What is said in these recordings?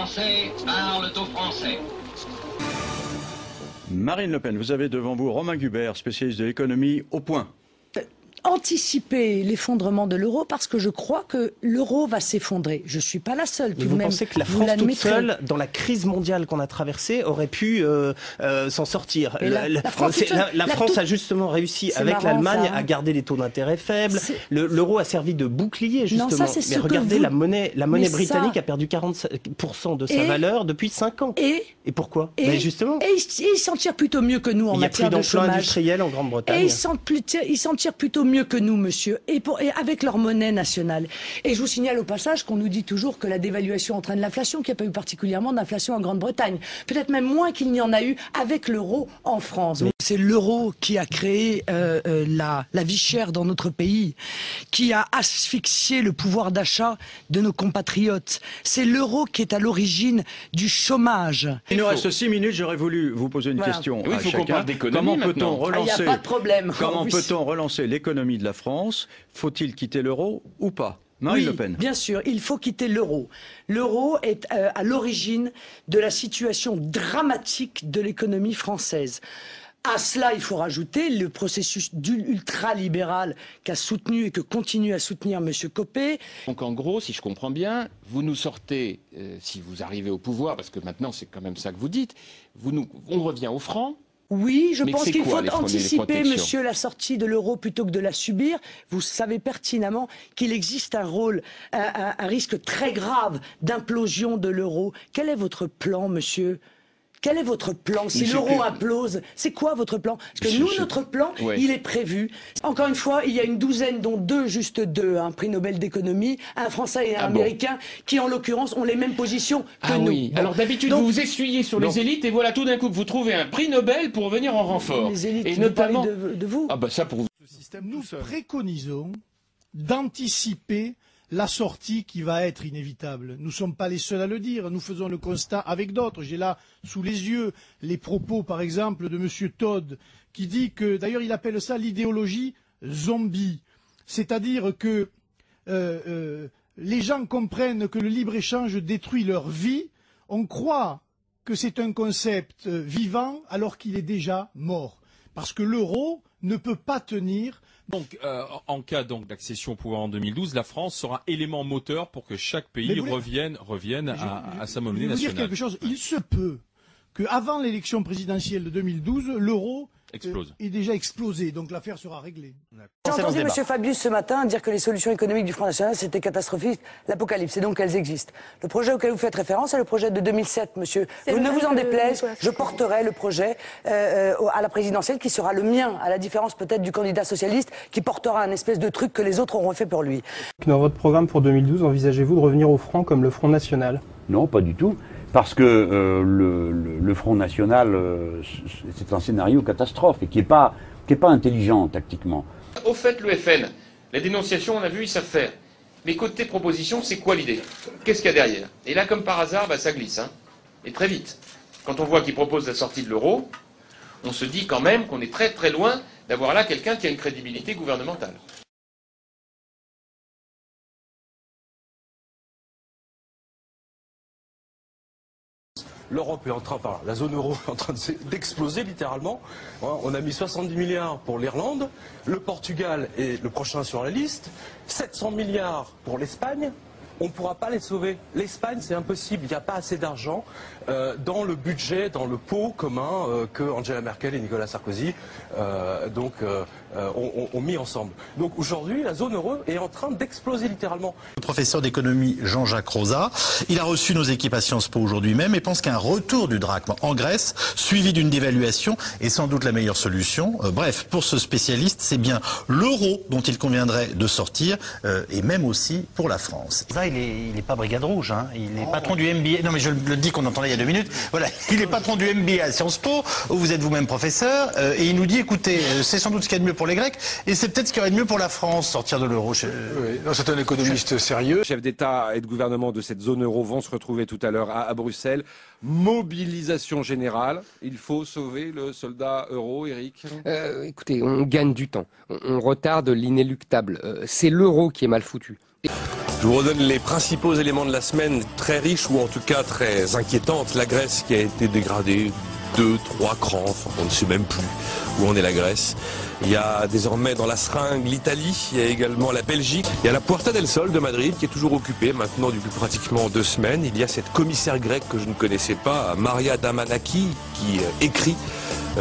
Français parlent aux Français. Marine Le Pen, vous avez devant vous Romain Gubert, spécialiste de l'économie, au point. Anticiper l'effondrement de l'euro parce que je crois que l'euro va s'effondrer. Je ne suis pas la seule. Vous pensez que la France toute seule, dans la crise mondiale qu'on a traversée, aurait pu s'en sortir? La France a justement réussi avec l'Allemagne à garder des taux d'intérêt faibles. L'euro a servi de bouclier justement. Non, ça, mais regardez, la monnaie britannique a perdu 40% de sa valeur depuis 5 ans. Et pourquoi? Justement. Et ils s'en tirent plutôt mieux que nous en matière de chômage. Il y a plus d'emplois industriels en Grande-Bretagne. Et ils s'en tirent plutôt mieux que nous, monsieur, et avec leur monnaie nationale. Et je vous signale au passage qu'on nous dit toujours que la dévaluation entraîne l'inflation, qu'il n'y a pas eu particulièrement d'inflation en Grande-Bretagne. Peut-être même moins qu'il n'y en a eu avec l'euro en France. C'est l'euro qui a créé la vie chère dans notre pays, qui a asphyxié le pouvoir d'achat de nos compatriotes. C'est l'euro qui est à l'origine du chômage. Il nous reste 6 minutes, j'aurais voulu vous poser une question à chacun. Comment peut-on relancer, y a pas de problème. Comment peut-on relancer l'économie de la France? Faut-il quitter l'euro ou pas? Marine Le Pen. Bien sûr, il faut quitter l'euro. L'euro est à l'origine de la situation dramatique de l'économie française. À cela, il faut rajouter le processus ultralibéral qu'a soutenu et que continue à soutenir M. Copé. Donc en gros, si je comprends bien, vous nous sortez, si vous arrivez au pouvoir, parce que maintenant c'est quand même ça que vous dites, on revient au franc. Oui, je pense qu'il faut anticiper, monsieur, la sortie de l'euro plutôt que de la subir. Vous savez pertinemment qu'il existe un risque très grave d'implosion de l'euro. Quel est votre plan, monsieur ? Quel est votre plan? Si l'euro implose, c'est quoi votre plan? Parce que nous, notre plan, il est prévu. Encore une fois, il y a une douzaine, dont juste deux, un prix Nobel d'économie, un Français et un Américain, qui en l'occurrence ont les mêmes positions que nous. Oui. Alors d'habitude, vous vous essuyez sur les élites et voilà tout d'un coup que vous trouvez un prix Nobel pour venir en renfort. Les élites, et notamment de vous. Ah bah ça pour vous. Ce système, nous préconisons d'anticiper la sortie qui va être inévitable. Nous ne sommes pas les seuls à le dire, nous faisons le constat avec d'autres. J'ai là sous les yeux les propos, par exemple, de M. Todd, qui dit que, d'ailleurs il appelle ça l'idéologie zombie. C'est-à-dire que les gens comprennent que le libre-échange détruit leur vie, on croit que c'est un concept vivant alors qu'il est déjà mort. Parce que l'euro ne peut pas tenir. Donc, en cas d'accession au pouvoir en 2012, la France sera élément moteur pour que chaque pays revienne à sa monnaie nationale. Je vais vous dire quelque chose. Il se peut qu'avant l'élection présidentielle de 2012, l'euro est déjà explosé. Donc l'affaire sera réglée. J'ai entendu M. Fabius ce matin dire que les solutions économiques du Front National, c'était catastrophique, l'apocalypse, et donc qu'elles existent. Le projet auquel vous faites référence est le projet de 2007, monsieur. Vous ne vous en déplaise, je porterai le projet à la présidentielle qui sera le mien, à la différence peut-être du candidat socialiste qui portera un espèce de truc que les autres auront fait pour lui. Dans votre programme pour 2012, envisagez-vous de revenir au franc comme le Front National? Non, pas du tout. Parce que le Front National, c'est un scénario catastrophe et qui est pas intelligent tactiquement. Au fait, le FN, la dénonciation, on a vu, ils savent faire. Mais côté proposition, c'est quoi l'idée? Qu'est-ce qu'il y a derrière? Et là, comme par hasard, ça glisse. Et très vite. Quand on voit qu'ils proposent la sortie de l'euro, on se dit quand même qu'on est très très loin d'avoir là quelqu'un qui a une crédibilité gouvernementale. L'Europe est en train, la zone euro est en train d'exploser littéralement. On a mis 70 milliards pour l'Irlande, le Portugal est le prochain sur la liste, 700 milliards pour l'Espagne. On ne pourra pas les sauver. L'Espagne, c'est impossible. Il n'y a pas assez d'argent dans le budget, dans le pot commun que Angela Merkel et Nicolas Sarkozy ont mis ensemble. Donc aujourd'hui, la zone euro est en train d'exploser littéralement. Le professeur d'économie Jean-Jacques Rosa, il a reçu nos équipes à Sciences Po aujourd'hui même et pense qu'un retour du drachme en Grèce, suivi d'une dévaluation, est sans doute la meilleure solution. Bref, pour ce spécialiste, c'est bien l'euro dont il conviendrait de sortir et même aussi pour la France. Il n'est pas brigade rouge, il est patron du MBA. Non mais je le dis qu'on entendait il y a 2 minutes. Voilà, il est patron du MBA à Sciences Po, où vous êtes vous-même professeur, et il nous dit, écoutez, c'est sans doute ce qu'il y a de mieux pour les Grecs, et c'est peut-être ce qu'il y aurait de mieux pour la France, sortir de l'euro. Oui, c'est un économiste sérieux. Les chefs d'État et de gouvernement de cette zone euro vont se retrouver tout à l'heure à Bruxelles. Mobilisation générale. Il faut sauver le soldat euro, Eric. Écoutez, on gagne du temps. On retarde l'inéluctable. C'est l'euro qui est mal foutu. Je vous redonne les principaux éléments de la semaine, très riches ou en tout cas très inquiétantes. La Grèce qui a été dégradée 2, 3 crans, enfin, on ne sait même plus où en est la Grèce. Il y a désormais dans la seringue l'Italie, il y a également la Belgique, il y a la Puerta del Sol de Madrid qui est toujours occupée maintenant depuis pratiquement 2 semaines. Il y a cette commissaire grecque que je ne connaissais pas, Maria Damanaki, qui écrit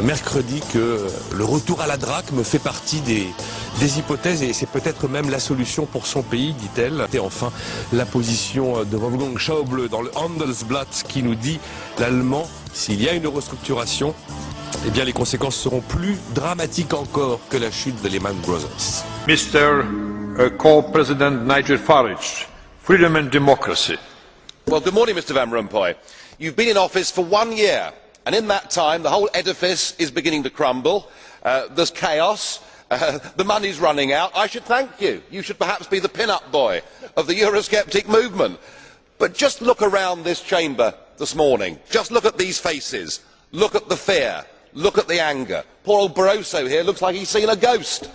mercredi que le retour à la drachme fait partie des hypothèses et c'est peut-être même la solution pour son pays, dit-elle. Et enfin, la position de Wolfgang Schäuble dans le Handelsblatt qui nous dit l'allemand, s'il y a une restructuration, eh bien les conséquences seront plus dramatiques encore que la chute de Lehman Brothers. Mr. Co-President Nigel Farage, freedom and democracy. Well, good morning, Mr. Van Rompuy. You've been in office for 1 year, and in that time, the whole edifice is beginning to crumble. There's chaos. The money's running out. I should thank you. You should perhaps be the pin-up boy of the Eurosceptic movement. But just look around this chamber this morning. Just look at these faces. Look at the fear. Look at the anger. Poor old Barroso here looks like he's seen a ghost.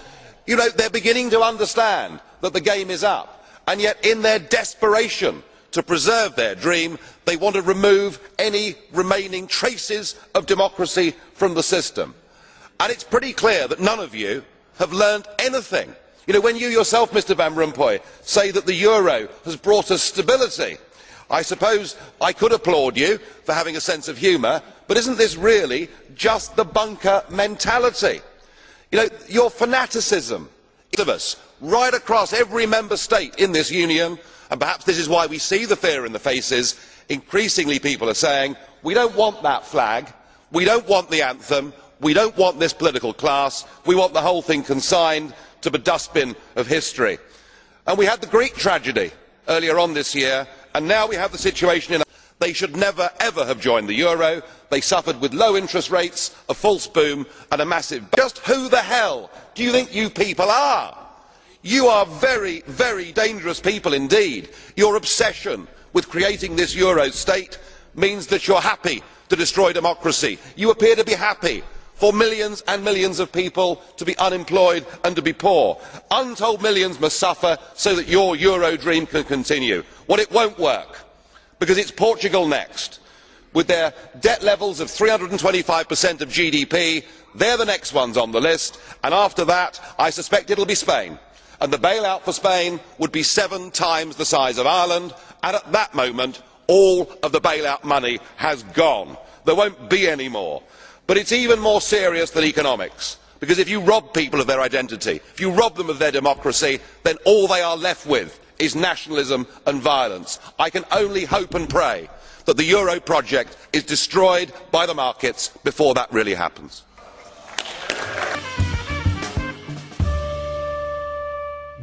You know, they're beginning to understand that the game is up. And yet, in their desperation to preserve their dream, they want to remove any remaining traces of democracy from the system. And it's pretty clear that none of you have learned anything. You know, when you yourself, Mr. Van Rompuy, say that the euro has brought us stability, I suppose I could applaud you for having a sense of humour, but isn't this really just the bunker mentality? You know, your fanaticism, each of us, right across every member state in this union, and perhaps this is why we see the fear in the faces, increasingly people are saying, we don't want that flag, we don't want the anthem, we don't want this political class, we want the whole thing consigned to the dustbin of history. And we had the Greek tragedy earlier on this year, and now we have the situation in they should never ever have joined the euro. They suffered with low interest rates, a false boom and a massive... Just who the hell do you think you people are? You are very, very dangerous people indeed. Your obsession with creating this euro state means that you're happy to destroy democracy. You appear to be happy for millions and millions of people to be unemployed and to be poor. Untold millions must suffer so that your euro dream can continue. Well, it won't work, because it's Portugal next. With their debt levels of 325% of GDP, they're the next ones on the list, and after that, I suspect it'll be Spain. And the bailout for Spain would be 7 times the size of Ireland, and at that moment, all of the bailout money has gone. There won't be any more. But it's even more serious than economics, because if you rob people of their identity, if you rob them of their democracy, then all they are left with is nationalism and violence. I can only hope and pray that the euro project is destroyed by the markets before that really happens.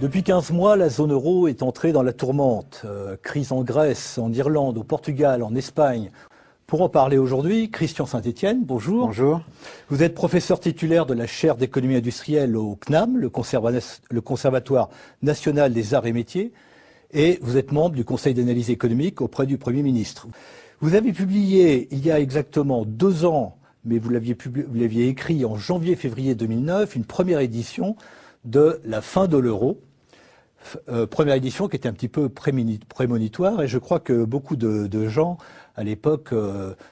Depuis 15 mois, la zone euro est entrée dans la tourmente. Crise en Grèce, en Irlande, au Portugal, en Espagne. Pour en parler aujourd'hui, Christian Saint-Etienne, bonjour. Bonjour. Vous êtes professeur titulaire de la chaire d'économie industrielle au CNAM, le Conservatoire national des arts et métiers, et vous êtes membre du Conseil d'analyse économique auprès du Premier ministre. Vous avez publié il y a exactement 2 ans, mais vous l'aviez écrit en janvier-février 2009, une première édition de La fin de l'euro. Première édition qui était un petit peu prémonitoire, et je crois que beaucoup de gens à l'époque,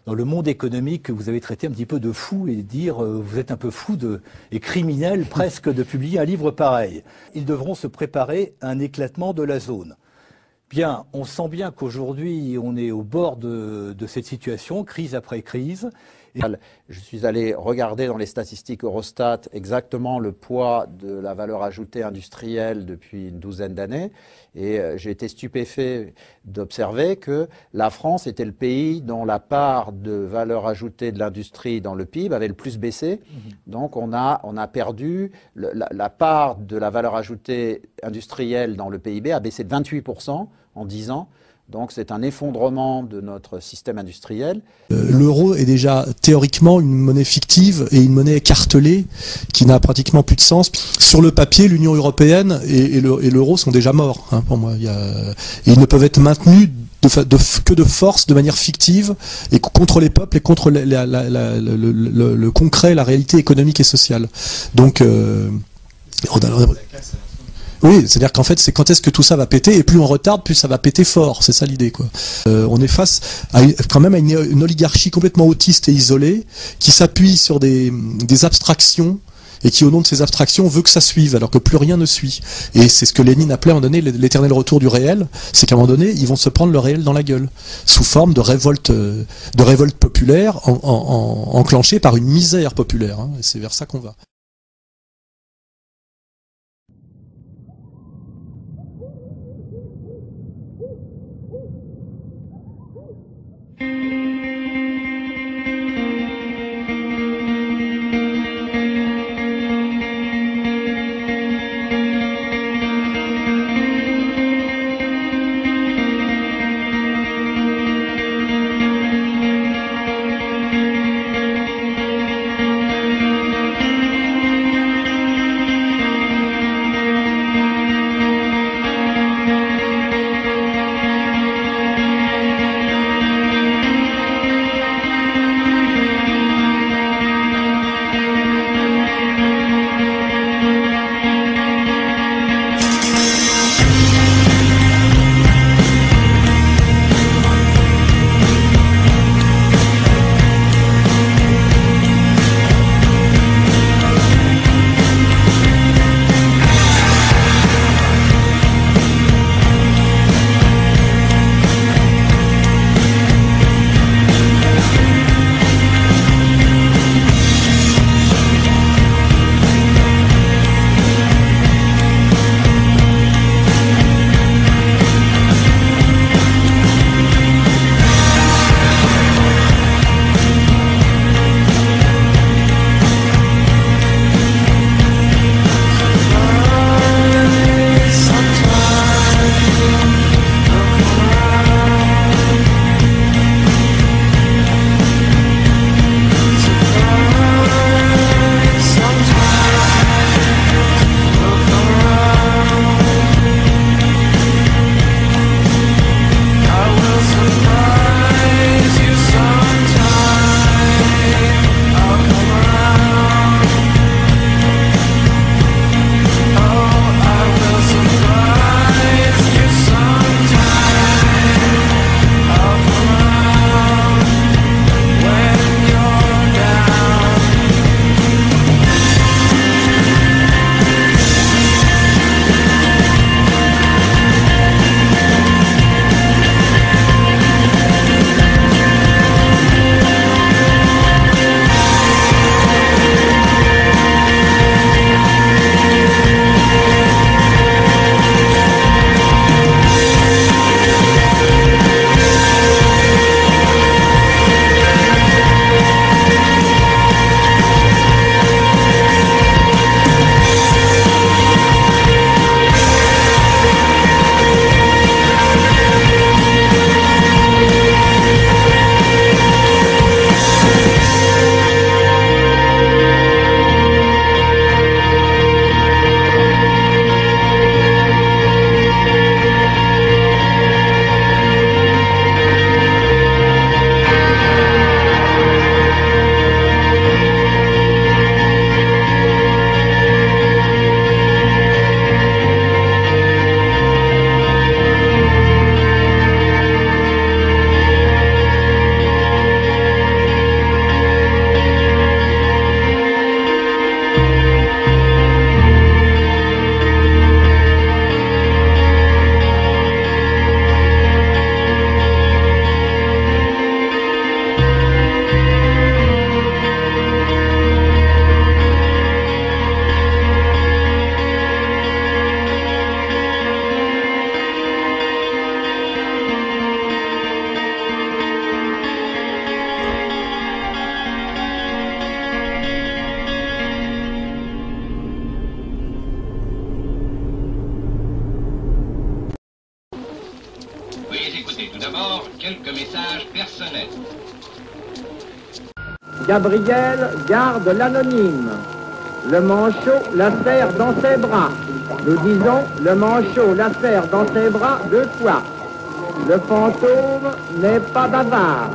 dans le monde économique, vous avez traité un petit peu de fou et dire vous êtes un peu fou et criminel presque de publier un livre pareil. Ils devront se préparer à un éclatement de la zone. Bien, on sent bien qu'aujourd'hui on est au bord de cette situation, crise après crise. Je suis allé regarder dans les statistiques Eurostat exactement le poids de la valeur ajoutée industrielle depuis une 12aine d'années, et j'ai été stupéfait d'observer que la France était le pays dont la part de valeur ajoutée de l'industrie dans le PIB avait le plus baissé. Donc on a perdu, la part de la valeur ajoutée industrielle dans le PIB a baissé de 28% en 10 ans. Donc c'est un effondrement de notre système industriel. L'euro est déjà théoriquement une monnaie fictive et une monnaie écartelée qui n'a pratiquement plus de sens. Sur le papier, l'Union européenne et l'euro sont déjà morts, hein, pour moi. Et ils ne peuvent être maintenus que de force, de manière fictive, et contre les peuples et contre le concret, la réalité économique et sociale. Donc Oui, c'est-à-dire qu'en fait, c'est quand est-ce que tout ça va péter, et plus on retarde, plus ça va péter fort. C'est ça l'idée, quoi. On est face à quand même à une oligarchie complètement autiste et isolée, qui s'appuie sur des abstractions, et qui, au nom de ces abstractions, veut que ça suive, alors que plus rien ne suit. Et c'est ce que Lénine appelait à un moment donné l'éternel retour du réel, c'est qu'à un moment donné, ils vont se prendre le réel dans la gueule, sous forme de révolte populaire, enclenchée par une misère populaire, hein, et c'est vers ça qu'on va. quelques messages personnels. Gabriel garde l'anonyme. Le manchot la serre dans ses bras. Nous disons, le manchot la serre dans ses bras 2 fois. Le fantôme n'est pas bavard.